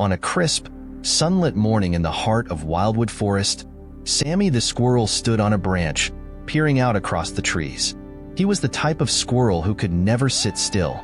On a crisp, sunlit morning in the heart of Wildwood Forest, Sammy the Squirrel stood on a branch, peering out across the trees. He was the type of squirrel who could never sit still,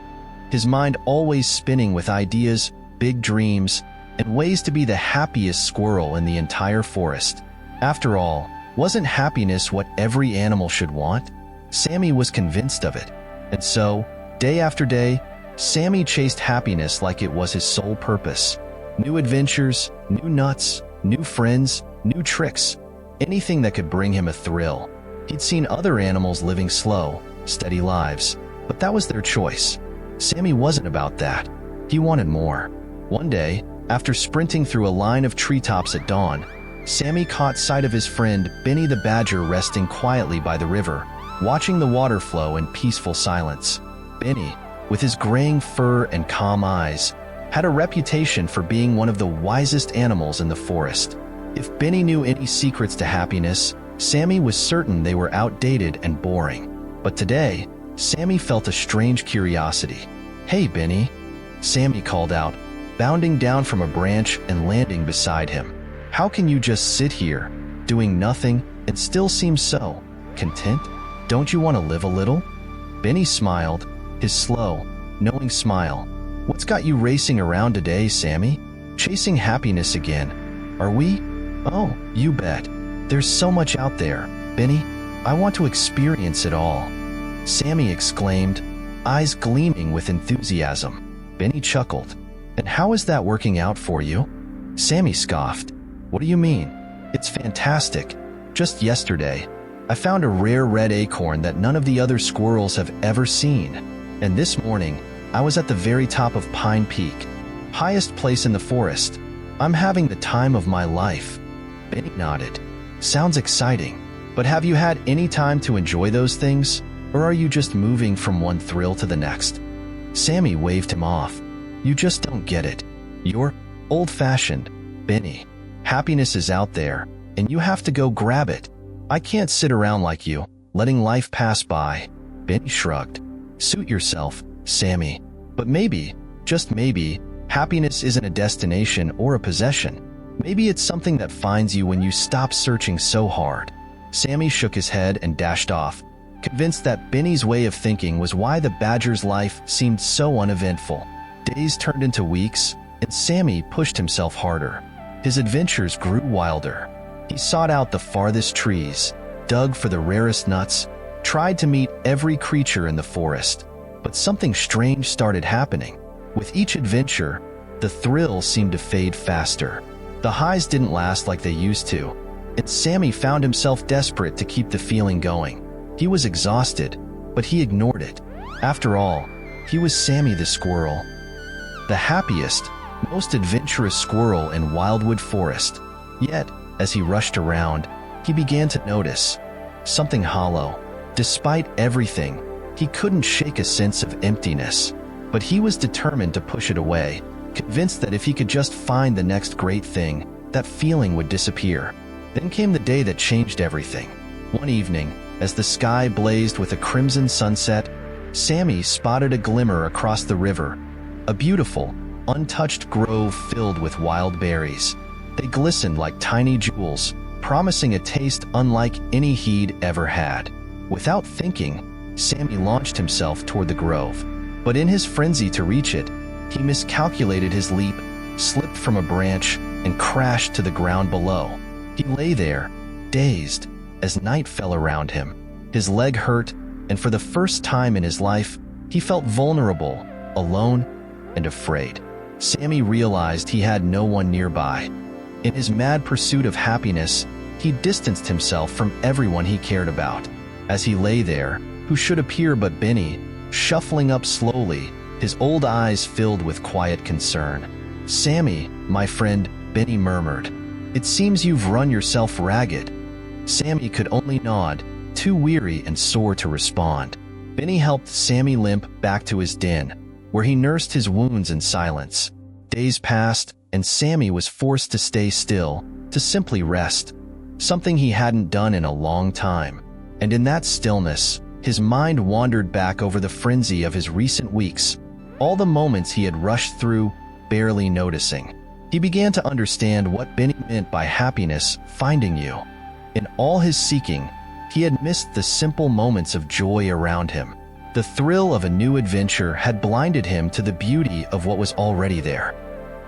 his mind always spinning with ideas, big dreams, and ways to be the happiest squirrel in the entire forest. After all, wasn't happiness what every animal should want? Sammy was convinced of it. And so, day after day, Sammy chased happiness like it was his sole purpose. New adventures, new nuts, new friends, new tricks, anything that could bring him a thrill. He'd seen other animals living slow, steady lives, but that was their choice. Sammy wasn't about that. He wanted more. One day, after sprinting through a line of treetops at dawn, Sammy caught sight of his friend Benny the Badger resting quietly by the river, watching the water flow in peaceful silence. Benny, with his graying fur and calm eyes, had a reputation for being one of the wisest animals in the forest. If Benny knew any secrets to happiness, Sammy was certain they were outdated and boring. But today, Sammy felt a strange curiosity. "Hey, Benny," Sammy called out, bounding down from a branch and landing beside him. "How can you just sit here, doing nothing, and still seem so content? Don't you want to live a little?" Benny smiled, his slow, knowing smile. "What's got you racing around today, Sammy? Chasing happiness again, are we?" "Oh, you bet. There's so much out there, Benny. I want to experience it all," Sammy exclaimed, eyes gleaming with enthusiasm. Benny chuckled. "And how is that working out for you?" Sammy scoffed. "What do you mean? It's fantastic. Just yesterday, I found a rare red acorn that none of the other squirrels have ever seen. And this morning, I was at the very top of Pine Peak, highest place in the forest. I'm having the time of my life." Benny nodded. "Sounds exciting. But have you had any time to enjoy those things? Or are you just moving from one thrill to the next?" Sammy waved him off. "You just don't get it. You're old-fashioned, Benny. Happiness is out there, and you have to go grab it. I can't sit around like you, letting life pass by." Benny shrugged. "Suit yourself, Sammy. But maybe, just maybe, happiness isn't a destination or a possession. Maybe it's something that finds you when you stop searching so hard." Sammy shook his head and dashed off, convinced that Benny's way of thinking was why the badger's life seemed so uneventful. Days turned into weeks, and Sammy pushed himself harder. His adventures grew wilder. He sought out the farthest trees, dug for the rarest nuts, tried to meet every creature in the forest. But something strange started happening. With each adventure, the thrill seemed to fade faster. The highs didn't last like they used to, and Sammy found himself desperate to keep the feeling going. He was exhausted, but he ignored it. After all, he was Sammy the Squirrel, the happiest, most adventurous squirrel in Wildwood Forest. Yet, as he rushed around, he began to notice something hollow. Despite everything, he couldn't shake a sense of emptiness. But he was determined to push it away, convinced that if he could just find the next great thing, that feeling would disappear. Then came the day that changed everything. One evening, as the sky blazed with a crimson sunset, Sammy spotted a glimmer across the river, a beautiful, untouched grove filled with wild berries. They glistened like tiny jewels, promising a taste unlike any he'd ever had. Without thinking, Sammy launched himself toward the grove. But in his frenzy to reach it, he miscalculated his leap, slipped from a branch, and crashed to the ground below. He lay there, dazed, as night fell around him. His leg hurt, and for the first time in his life, he felt vulnerable, alone, and afraid. Sammy realized he had no one nearby. In his mad pursuit of happiness, he distanced himself from everyone he cared about. As he lay there, who should appear but Benny, shuffling up slowly, his old eyes filled with quiet concern. "Sammy, my friend," Benny murmured. "It seems you've run yourself ragged." Sammy could only nod, too weary and sore to respond. Benny helped Sammy limp back to his den, where he nursed his wounds in silence. Days passed, and Sammy was forced to stay still, to simply rest, something he hadn't done in a long time. And in that stillness, his mind wandered back over the frenzy of his recent weeks, all the moments he had rushed through, barely noticing. He began to understand what Benny meant by happiness finding you. In all his seeking, he had missed the simple moments of joy around him. The thrill of a new adventure had blinded him to the beauty of what was already there.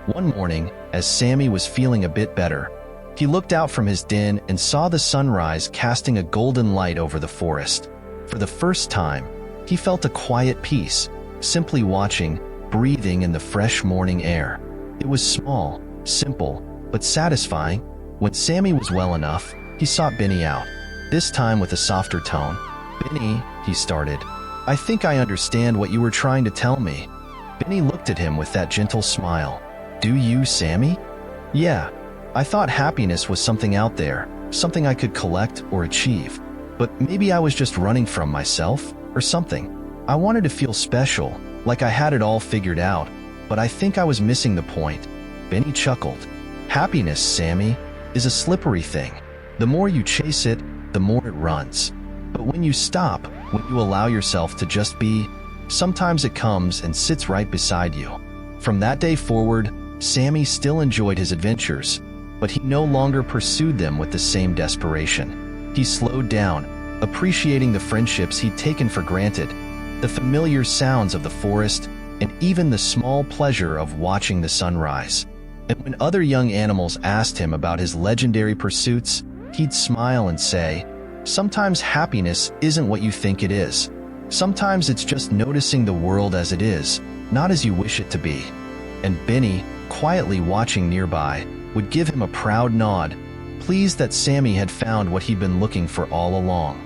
One morning, as Sammy was feeling a bit better, he looked out from his den and saw the sunrise casting a golden light over the forest. For the first time, he felt a quiet peace, simply watching, breathing in the fresh morning air. It was small, simple, but satisfying. When Sammy was well enough, he sought Benny out, this time with a softer tone. "Benny," he started, "I think I understand what you were trying to tell me." Benny looked at him with that gentle smile. "Do you, Sammy?" "Yeah, I thought happiness was something out there, something I could collect or achieve. But maybe I was just running from myself, or something. I wanted to feel special, like I had it all figured out, but I think I was missing the point." Benny chuckled. "Happiness, Sammy, is a slippery thing. The more you chase it, the more it runs. But when you stop, when you allow yourself to just be, sometimes it comes and sits right beside you." From that day forward, Sammy still enjoyed his adventures, but he no longer pursued them with the same desperation. He slowed down, appreciating the friendships he'd taken for granted, the familiar sounds of the forest, and even the small pleasure of watching the sunrise. And when other young animals asked him about his legendary pursuits, he'd smile and say, "Sometimes happiness isn't what you think it is. Sometimes it's just noticing the world as it is, not as you wish it to be." And Benny, quietly watching nearby, would give him a proud nod, pleased that Sammy had found what he'd been looking for all along.